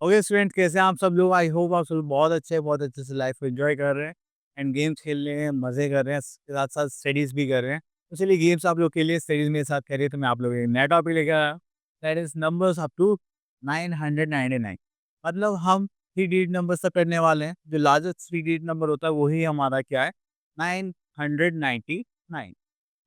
Okay student, कैसे हैं आप सब लोग? आई होप आप सब लोग बहुत अच्छे से लाइफ को एंजॉय कर रहे हैं एंड गेम्स खेल रहे हैं, मज़े कर रहे हैं, साथ साथ स्टडीज़ भी कर रहे हैं। तो चलिए, गेम्स आप लोग के लिए, स्टडीज़ मेरे साथ करिए, तो मैं आप लोगों के लिए नया टॉपिक लेकर आया हूँ, that is numbers up to 999। मतलब हम 3 डिजिट नंबर्स तक करने वाले हैं। जो लार्जेस्ट 3 डिजिट नंबर होता है वही हमारा क्या है, 999।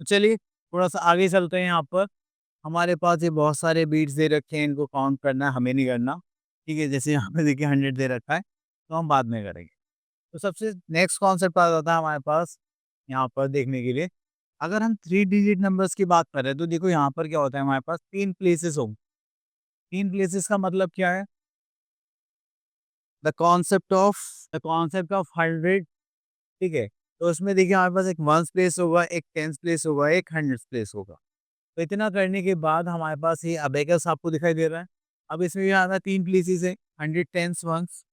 तो चलिए, थोड़ा-सा आगे चलते हैं। यहाँ पर हमारे पास ये बहुत सारे बीट्स दे रखे हैं, इनको काउंट करना है, हमें नहीं करना। ठीक है? जैसे यहाँ पे देखिए 100 दे रखा है, तो हम बाद में करेंगे। तो सबसे नेक्स्ट कॉन्सेप्ट आ जाता है हमारे पास यहाँ पर देखने के लिए। अगर हम 3 डिजिट नंबर्स की बात करें, तो देखो यहाँ पर क्या होता है, हमारे पास 3 प्लेसेस होंगे। 3 प्लेसेस का मतलब क्या है? The concept of the concept of 100। ठीक है? तो उसमें देखिए हमारे पास एक वन्स प्लेस होगा, एक टेंस प्लेस होगा, एक हंड्रेड्स प्लेस होगा। तो इतना करने के बाद हमारे पास ये अबेकस आपको दिखाई दे रहा है। अब इसमें भी हमारा 3 प्लेसेस है, 100, टेंस, वन्स।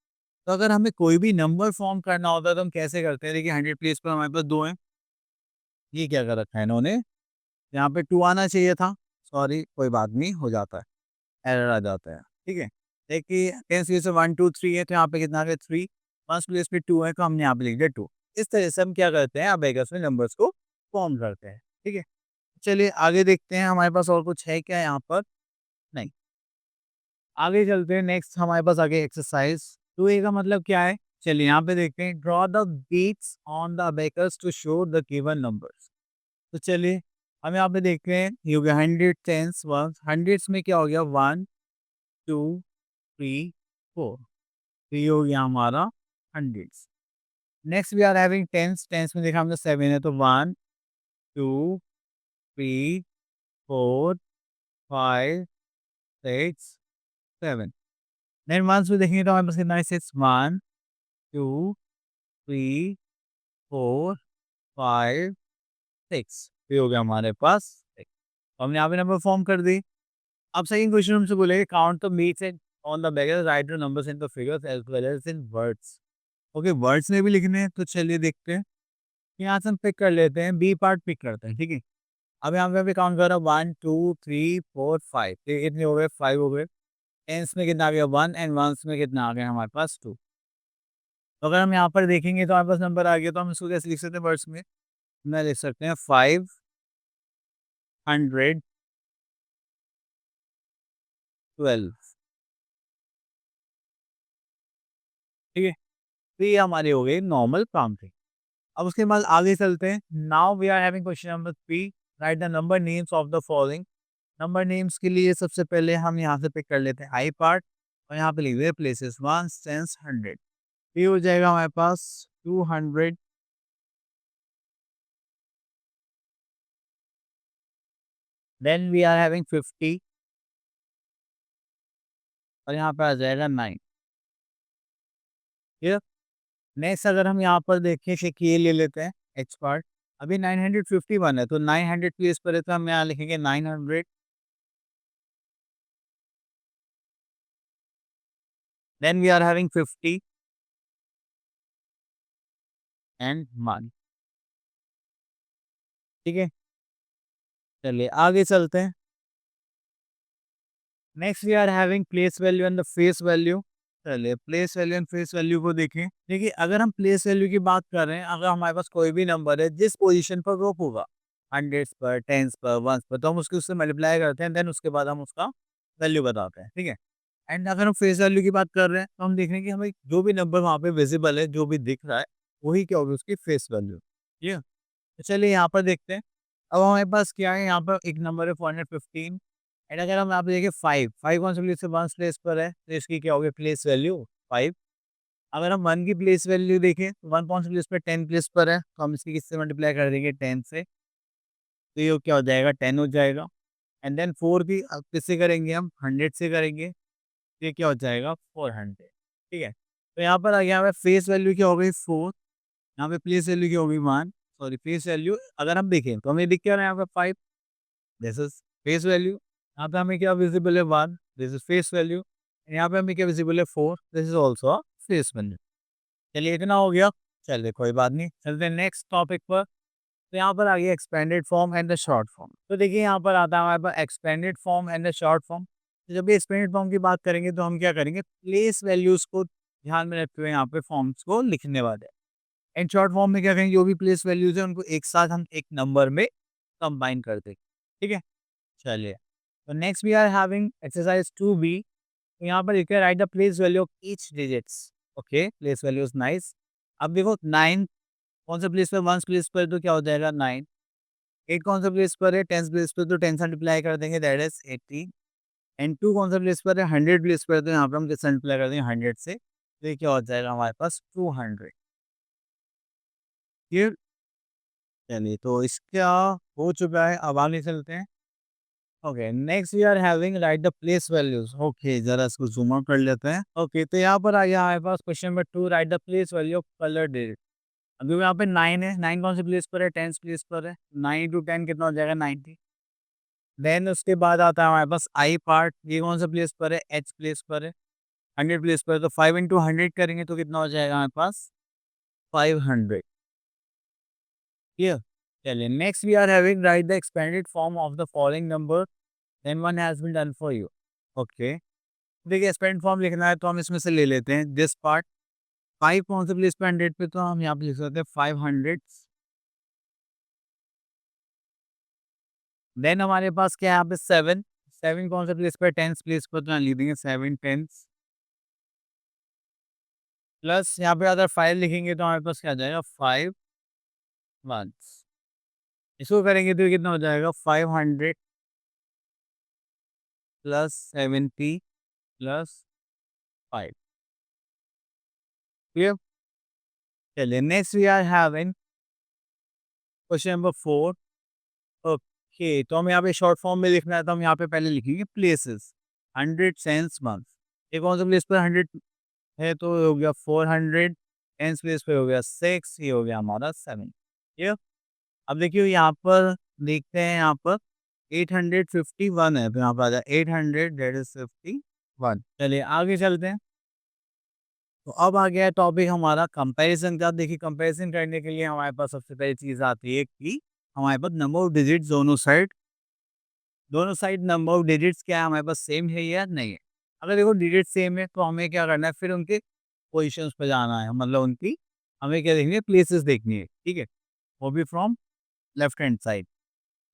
तो अगर हमें कोई भी नंबर फॉर्म करना होता है तो हम कैसे करते हैं? देखिए 100 प्लेस पर हमारे पास 2 हैं। ये क्या कर रखा है इन्होंने, यहाँ पे 2 आना चाहिए था। सॉरी, कोई बात नहीं, हो जाता है, एरर आ जाता है। ठीक है? देखिए टेंस प्लेस पे 1, 2, 3 है, तो यहाँ पे कितना आ गया 3। वन्स प्लेस पे 2 है, तो हमने यहाँ पे लिख दिया 2। इस तरह से हम क्या करते हैं, अबेकस में नंबर्स को फॉर्म करते हैं। ठीक है? चलिए आगे देखते हैं, हमारे पास और कुछ है क्या यहाँ पर? नहीं। आगे चलते हैं, नेक्स्ट हमारे पास आगे एक्सरसाइज 2A का मतलब क्या है? चलिए यहाँ पे देखते हैं, draw the beads on the abacus to show the given numbers. तो चलिए हम यहाँ पे देखते हैं, ये हो गया 100, टेंस, वंस। हंड्रेड्स में क्या हो गया, 1, 2, 3, 4। तो ये हो गया हमारा hundreds. Next we are having tens. Tens में देखा हमने 7 है, तो 1, 2, 3, 4, 5, 6, 7। देन वंस में देखेंगे तो हमारे पास कितना है, 6, 1, 2, 3, 4, 5, 6। ये हो गया हमारे पास 6। तो हमने यहाँ पे नंबर फॉर्म कर दी। अब सेकंड क्वेश्चन हमसे बोलेगा, count the beads and on the baggage, write the numbers in the figures as well as in words. Okay, words में भी लिखने हैं, तो चलिए देखते हैं। यहाँ से हम पिक कर लेते हैं, बी पार्ट पिक करते हैं। ठीक है? अब यहाँ पे काउंट कर रहा हूँ, 1, 2, 3, 4, 5। तो कितने हो गए, 5 हो गए। टेंस में कितना आ गया, 1, एंड वंस में कितना आ गया हमारे पास, 2। तो अगर हम यहाँ पर देखेंगे तो हमारे पास नंबर आ गया, तो हम इसको कैसे लिख सकते हैं वर्ड्स में? मैं लिख सकते हैं 512। ठीक है? तो ये हमारे हो गए नॉर्मल काउंटिंग। अब उसके बाद आगे चलते हैं। Now we are having question number 3, write the number names of the following. Number names के लिए सबसे पहले हम यहाँ से पिक कर लेते हैं आई पार्ट, और यहाँ पे लिख देते प्लेसेस 1, 10, 100। ये हो जाएगा हमारे पास 200। देन वी आर हैविंग 50, और यहाँ पे आ जाएगा 9। ठीक है? नेक्स्ट अगर हम यहाँ पर देखें कि ये ले लेते हैं एच पार्ट। अभी 951 है, तो 900 प्लेस पर है, तो हम यहाँ लिखेंगे 900। Then we are having 50 and 1। ठीक है? चलिए आगे चलते हैं। Next we are having place value and the face value. चलिए place value and face value को देखें। देखिए अगर हम प्लेस वैल्यू की बात कर रहे हैं, अगर हमारे पास कोई भी नंबर है जिस पोजीशन पर वो होगा, हंड्रेड्स पर, टेंस पर, वंस पर, तो हम उसके उससे मल्टीप्लाई करते हैं, देन उसके बाद हम उसका वैल्यू बताते हैं। ठीक है? एंड अगर हम फेस वैल्यू की बात कर रहे हैं, तो हम देख रहे हैं कि हमें जो भी नंबर वहाँ पे विजिबल है, जो भी दिख रहा है, वही क्या होगी, उसकी फेस वैल्यू। ठीक है? तो चलिए यहाँ पर देखते हैं। अब हमारे पास क्या है, यहाँ पर एक नंबर है 415। एंड अगर हम यहाँ पे देखें 5, 5 कौन सी प्लेस से, वन प्लेस पर है, तो इसकी क्या होगी, प्लेस वैल्यू 5। अगर हम 1 की प्लेस वैल्यू देखें, तो 1 कौन सी प्लेस पर, 10 प्लेस पर है, तो हम इसकी किससे मल्टीप्लाई कर देंगे, 10 से। तो ये क्या हो जाएगा, 10 हो जाएगा। एंड देन 4 की किससे करेंगे, हम 100 से करेंगे, तो ये क्या हो जाएगा, 400। ठीक है? तो यहाँ पर आ गया हमें फेस वैल्यू क्या हो गई, 4। यहाँ पे प्लेस वैल्यू की होगी 1। सॉरी, फेस वैल्यू अगर हम देखें तो हमें दिख क्या रहा है, यहाँ पे 5, दिस इज फेस वैल्यू। यहाँ पे हमें क्या विजिबल है, 1, दिस इज फेस वैल्यू। यहाँ पे हमें क्या विजिबल है, 4, this is also face value. चलिए इतना हो गया। चलिए कोई बात नहीं, चलते हैं नेक्स्ट टॉपिक पर। तो यहाँ पर आ गया expanded form and the short form. तो देखिए यहाँ पर आता है हमारे पास expanded form and the short form. तो जब भी एक्सपेंडेड फॉर्म की बात करेंगे तो हम क्या करेंगे, प्लेस वैल्यूज़ को ध्यान में रखते हुए यहाँ पे फॉर्म्स को लिखने वाले हैं। एंड शॉर्ट फॉर्म में क्या करेंगे, जो भी प्लेस वैल्यूज़ है उनको एक साथ हम एक नंबर में कंबाइन कर देंगे। ठीक है? चलिए। तो next we are having exercise 2B। तो यहाँ पर लिखा है write the place value of each digits. Okay, place value is nice. अब देखो 9 कौन से प्लेस पर, वन्स प्लेस पर तो क्या हो जाएगा 9। 8 कौन सा प्लेस पर है, 10th प्लेस पर तो 10 से मल्टीप्लाई कर देंगे, दैट इज़ 80। एंड 2 कौन सा प्लेस पर है, 100 प्लेस पर है, तो यहाँ पे हम 10 से मल्टीप्लाई कर देंगे 100 से। तो ये क्या हो जाएगा हमारे पास 200। ये चलिए, तो इसका हो चुका है, अब आगे चलते हैं। Okay, next we are having write the place values. Okay, जरा इसको जूम आउट कर लेते हैं। ओके, तो यहाँ पर आ गया हमारे पास question number 2, right the place value of colour digit. अभी यहाँ पे 9 है, 9 कौन से प्लेस पर है, 10th प्लेस पर है। 9 इंटू 10 कितना हो जाएगा 90। देन उसके बाद आता है हमारे पास आई पार्ट, ये कौन सा प्लेस पर है, एच प्लेस पर है। 100 प्लेस पर है, तो 5 इंटू 100 करेंगे तो कितना हो जाएगा हमारे पास 500। क्लियर? चलिए, next we are having write the expanded form of the following number then one has been done for you. Okay, देखिए एक्सपेंडेड फॉर्म लिखना है तो हम इसमें से ले लेते हैं दिस पार्ट। 5 कौन से प्लेस पे 100 पे, तो हम यहाँ पे लिख सकते हैं 500। देन हमारे पास क्या है यहाँ पे 7। 7 कौन से प्लेस पे, 10th प्लेस पर, तो यहाँ लिख देंगे 7 10 प्लस यहाँ पे अगर 5 लिखेंगे तो हमारे पास क्या आ जाएगा 5 1। इसको करेंगे तो ये कितना हो जाएगा 500 प्लस 70 प्लस 5। क्लियर? चलिए, next we are having question number 4। Okay, तो हम यहाँ पे शॉर्ट फॉर्म में लिखना है तो हम यहाँ पे पहले लिखेंगे प्लेसेस। 100 सेंस मंथ, ये कौन सा प्लेस पर 100 है, तो ये हो गया 400। टेंस प्लेस पे हो गया 6, ये हो गया हमारा 7। ये अब देखिए यहाँ पर देखते हैं, यहाँ पर 851 है, तो यहाँ पर आ जाए 800 दैट इज 51। चलिए आगे चलते हैं। तो अब आ गया टॉपिक हमारा कंपैरिजन का। देखिए कंपैरिजन करने के लिए हमारे पास सबसे पहली चीज़ आती है कि हमारे पास नंबर ऑफ डिजिट्स दोनों साइड नंबर ऑफ डिजिट्स क्या है हमारे पास, सेम है या नहीं है। अगर देखो डिजिट सेम है तो हमें क्या करना है, फिर उनके पोजीशंस पे जाना है, मतलब उनकी हमें क्या देखनी है, प्लेसेस देखनी है। ठीक है, वो भी फ्रॉम लेफ्ट हैंड साइड।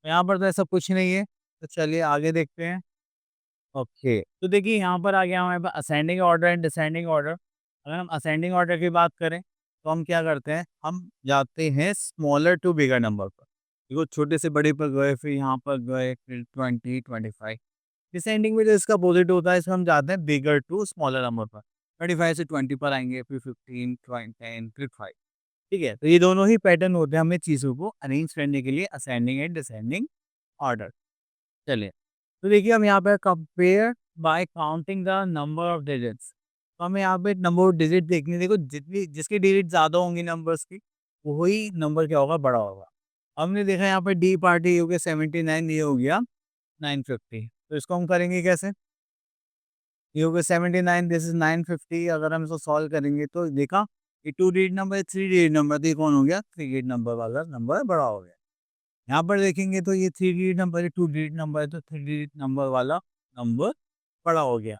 यहाँ पर तो ऐसा कुछ नहीं है, तो चलिए आगे देखते हैं। ओके, तो देखिए यहाँ पर आ गया हमारे पास ascending order and descending order. अगर हम असेंडिंग ऑर्डर की बात करें तो हम क्या करते हैं, हम जाते हैं स्मॉलर टू बिगर नंबर पर। देखो छोटे से बड़े पर गए, फिर यहाँ पर गए, फिर 20 25। डिसेंडिंग में जो इसका अपोजिट होता है, इसमें हम जाते हैं बिगर टू स्मॉलर नंबर पर। 25 से 20 पर आएंगे, फिर 15 10 फिर 5। ठीक है, तो ये दोनों ही पैटर्न होते हैं हमें चीज़ों को अरेंज करने के लिए, असेंडिंग एंड डिसेंडिंग ऑर्डर। चलिए, तो देखिए हम यहाँ पे compare bye counting the number of digits. तो हमें यहाँ पे नंबर ऑफ डिजिट देखनी है। देखो जितनी जिसकी डिजिट ज़्यादा होंगी नंबर्स की, वही नंबर क्या होगा, बड़ा होगा। हमने देखा यहाँ पे डी पार्टी हो गया 79, ये हो गया 950। तो इसको हम करेंगे कैसे, ये हो गया 79, दिस इज 950। अगर हम इसको सॉल्व करेंगे तो देखा ये 2 डिजिट नंबर है, 3 डिजिट नंबर, तो ये कौन हो गया, 3 डिजिट नंबर वाला नंबर बड़ा हो गया। यहाँ पर देखेंगे तो ये 3 डिजिट नंबर है, 2 डिजिट नंबर है, तो 3 डिजिट नंबर वाला नंबर बड़ा हो गया।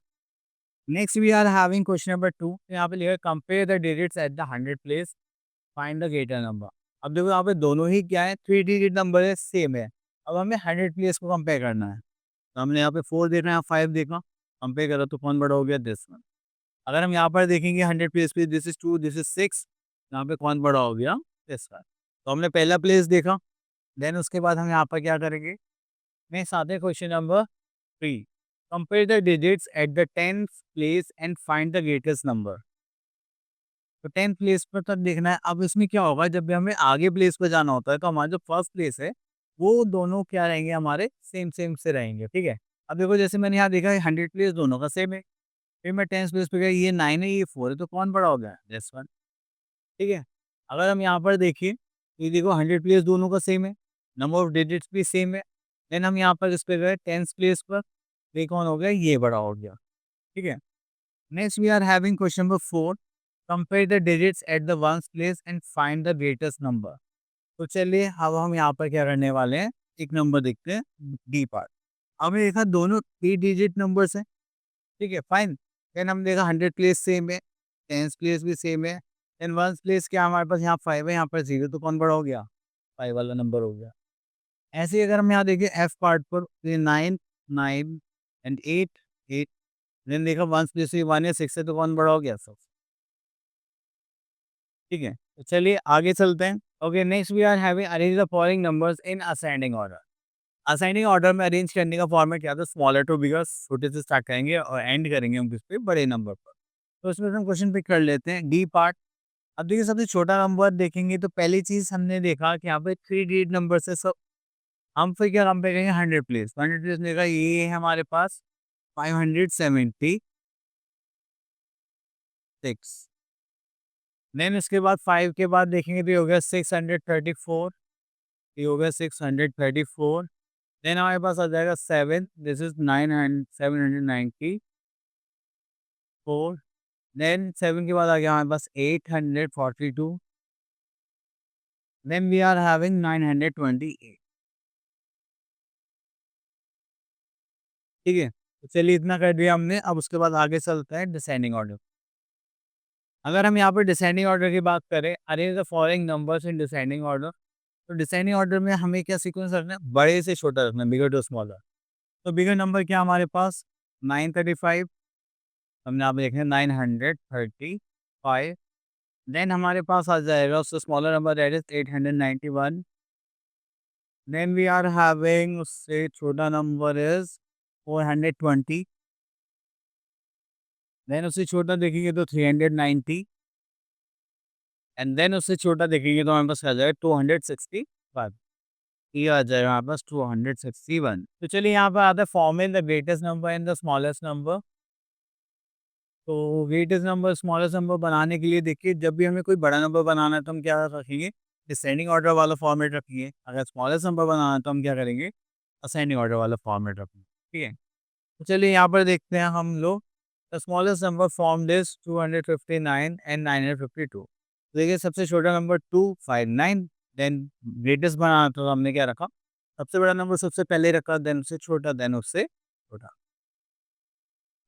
Next we are having question number 2। यहाँ पे लिखा है compare the digits at the 100 place, find the greater number. अब देखो यहाँ पे दोनों ही क्या है, 3 डिजिट नंबर है, सेम है। अब हमें 100 प्लेस को कंपेयर करना है। तो हमने यहाँ पे 4 देखा, यहाँ 5 देखा, कंपेयर करा तो कौन बड़ा हो गया, दिस वन। अगर हम यहाँ पर देखेंगे 100 प्लेस पे, दिस इज 2 दिस इज 6, यहाँ पे कौन बड़ा हो गया, दिस वन। तो हमने पहला प्लेस देखा, देन उसके बाद हम यहाँ पर क्या करेंगे, नेक्स्ट आते हैं question number 3। Compare the digits at the 10th place and find the greatest number. तो 10th प्लेस पर तक देखना है। अब इसमें क्या होगा, जब भी हमें आगे प्लेस पर जाना होता है तो हमारा जो फर्स्ट प्लेस है वो दोनों क्या रहेंगे, हमारे सेम सेम से रहेंगे। ठीक है, अब देखो जैसे मैंने यहाँ देखा है 100 प्लेस दोनों का सेम है। फिर मैं 10th प्लेस पे गया, ये 9 है ये 4 है, तो कौन बड़ा हो गया, दिस वन। ठीक है, अगर हम यहाँ पर देखिए तो ये देखो 100 प्लेस दोनों का सेम है, नंबर ऑफ डिजिट्स भी सेम है। देन हम यहाँ पर इस पे गए 10th प्लेस पर, तो ये कौन हो गया, ये बड़ा हो गया। ठीक है, next we are having question number 4। Compare the digits at the ones place and find the greatest number. तो चलिए अब हम यहाँ पर क्या करने वाले हैं, एक नंबर देखते हैं, डी पार्ट। हमने देखा दोनों 3 डिजिट नंबर्स हैं, ठीक है, फाइन। देन हमने देखा 100 प्लेस सेम है, 10th प्लेस भी सेम है, देन 1st प्लेस क्या हमारे पास यहाँ 5 है, यहाँ पर 0 तो कौन बड़ा हो गया? 5 वाला नंबर हो गया। ऐसे ही अगर हम यहाँ देखें एफ पार्ट पर, तो ये 9, 9 एंड 8, 8, देन देखा 1st प्लेस में 1 है, 6 है, तो कौन बड़ा हो गया? 6, ठीक है। तो चलिए आगे चलते हैं। Okay, next we are having arrange the following numbers in ascending order. Ascending order में अरेंज करने का फॉर्मेट क्या था? स्मॉलर टू बिगर, छोटे से स्टार्ट करेंगे और एंड करेंगे हम किस पे? बड़े नंबर पर। तो इसमें से हम क्वेश्चन पिक कर लेते हैं, डी पार्ट। अब देखिए सबसे छोटा नंबर देखेंगे तो पहली चीज़ हमने देखा कि यहाँ पे 3 डिजिट नंबर से सब हम फिर क्या कंपेयर करेंगे? 100 प्लेस। 100 प्लेस में देखा ये है हमारे पास 576। देन इसके बाद 5 के बाद देखेंगे तो ये हो गया 634, ये हो गया 634। देन हमारे पास आ जाएगा 7, दिस इज़ 794। देन 7 के बाद आ गया हमारे पास 842। देन वी आर हैविंग 928, ठीक है? तो चलिए इतना कर दिया हमने, अब उसके बाद आगे चलते हैं डिसेंडिंग ऑर्डर। अगर हम यहाँ पे डिसेंडिंग ऑर्डर की बात करें, arrange the following numbers in descending order, तो डिसेंडिंग ऑर्डर में हमें क्या सीक्वेंस रखना है? बड़े से छोटा रखना है, बिगर टू स्मॉलर। तो बिगर नंबर क्या हमारे पास? 935, हमने यहाँ पे देखें 935। देन हमारे पास आ जाएगा उससे smaller number, that is 891। Then we are having उससे छोटा नंबर इज 420। देन उससे छोटा देखेंगे तो 390। एंड देन उससे छोटा देखेंगे तो हमारे पास आ जाएगा 265। ये आ जाएगा हमारे पास 261। तो चलिए यहाँ पर आता है forming the greatest number and the smallest number. तो ग्रेटेस्ट नंबर स्मॉलेस्ट नंबर बनाने के लिए देखिए जब भी हमें कोई बड़ा नंबर बनाना है तो हम क्या रखेंगे? डिसेंडिंग ऑर्डर वाला फॉर्मेट रखेंगे। अगर स्मॉलेस्ट नंबर बनाना है तो हम क्या करेंगे? असेंडिंग ऑर्डर वाला फॉर्मेट रखेंगे, ठीक है? तो चलिए यहाँ पर देखते हैं हम लोग, the smallest number formed is 259 and 952। देखिए सबसे छोटा नंबर 259, देन ग्रेटेस्ट बनाना तो हमने क्या रखा? सबसे बड़ा नंबर सबसे पहले रखा, देन उससे छोटा, देन उससे छोटा।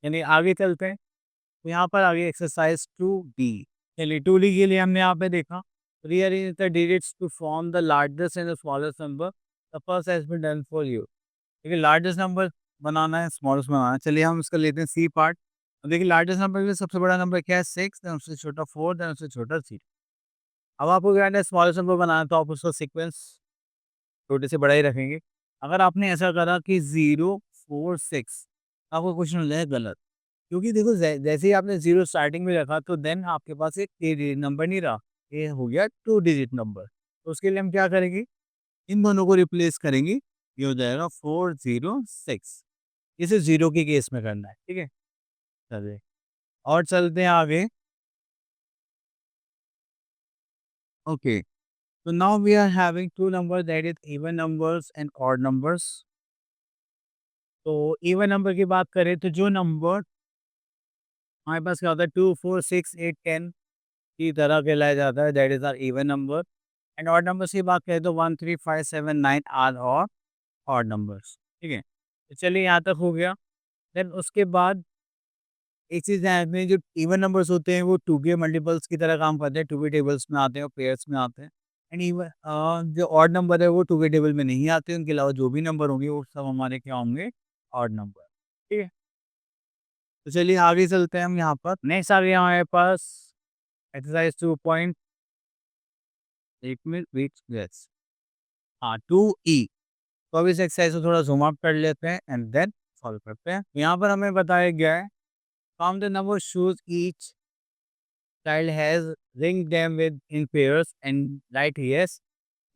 यानी आगे चलते हैं, तो यहाँ पर आगे एक्सरसाइज 2D। चलिए 2D के लिए हमने यहाँ पे देखा, rearrange the digits to form the largest and the smallest number, the first has been done for you. देखिए लार्जेस्ट नंबर बनाना है, स्मॉलेस्ट बनाना है। चलिए हम इसका लेते हैं सी पार्ट। अब देखिए लार्जेस्ट नंबर में सबसे बड़ा नंबर क्या है? 6, देन उससे छोटा 4, देन उससे छोटा 3। अब आपको क्या है स्मॉलेस्ट नंबर बनाना है तो आप उसका सीक्वेंस छोटे से बड़ा ही रखेंगे। अगर आपने ऐसा करा कि 0, 4, 6, आपको क्वेश्चन हो जाएगा गलत। क्योंकि देखो जैसे ही आपने 0 स्टार्टिंग में रखा तो देन आपके पास एक 3 डिजिट नंबर नहीं रहा, ये हो गया 2 डिजिट नंबर। तो उसके लिए हम क्या करेंगे? इन दोनों को रिप्लेस करेंगे, ये हो जाएगा 406। इसे 0 के केस में करना है, ठीक है? चलिए और चलते हैं आगे। Okay, so now we are having two numbers, that is even numbers and odd numbers। तो इवन नंबर की बात करें तो जो नंबर हमारे पास क्या होता है 2, 4, 6, 8, 10 की तरह कहलाया जाता है, that is are even number. And odd numbers की बात करें तो 1, 3, 5, 7, 9 आर और ऑड नंबर्स, ठीक है? तो चलिए यहाँ तक हो गया। देन उसके बाद एक चीज़ ध्यान रखनी है, जो इवन नंबर्स होते हैं वो 2 के मल्टीपल्स की तरह काम करते हैं, 2 के टेबल्स में आते हैं और पेयर्स में आते हैं। एंड इवन जो ऑड नंबर है वो 2 के टेबल में नहीं आते, उनके अलावा जो भी नंबर होंगे वो सब हमारे क्या होंगे? ऑड नंबर, ठीक है? तो चलिए आगे चलते हैं हम यहाँ पर। नेक्स्ट आ गया हमारे पास एक्सरसाइज 2 पॉइंट, एक मिनट वेट, यस, हाँ 2E। तो अब इस एक्सरसाइज को थोड़ा ज़ूम आउट कर लेते हैं एंड देन सॉल्व करते हैं। यहाँ पर हमें बताया गया है, count the number shoes each child has, ring them with in pairs and write yes,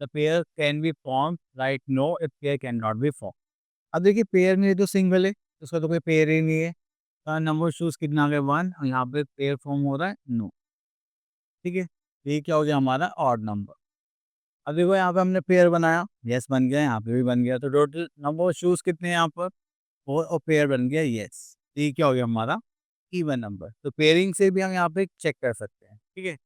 the pair can be formed, write no if pair cannot be formed। अब देखिए पेयर में तो सिंगल है, उसका तो कोई पेयर ही नहीं है। नंबर शूज कितना आ गया 1 और यहाँ पे पेयर फॉर्म हो रहा है नो, ठीक है? तो ये क्या हो गया हमारा ऑड नंबर। अब देखो यहाँ पे हमने पेयर बनाया, यस बन गया, यहाँ पे भी बन गया, तो टोटल नंबर शूज कितने हैं यहाँ पर? 4 और पेयर बन गया यस। तो ये क्या हो गया हमारा? Even number. तो पेयरिंग से भी हम यहाँ पे चेक कर सकते हैं, ठीक है?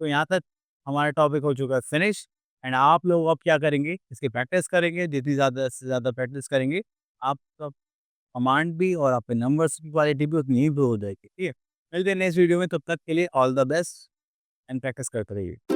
तो यहाँ तक हमारा टॉपिक हो चुका है फिनिश। एंड आप लोग अब क्या करेंगे? इसकी प्रैक्टिस करेंगे, जितनी ज़्यादा से ज़्यादा प्रैक्टिस करेंगे आपका कमांड भी और आपके नंबर्स की क्वालिटी भी उतनी ही इम्प्रूव हो जाएगी, ठीक है? मिलते हैं नेक्स्ट वीडियो में, तब तक के लिए all the best and practice करते रहिए।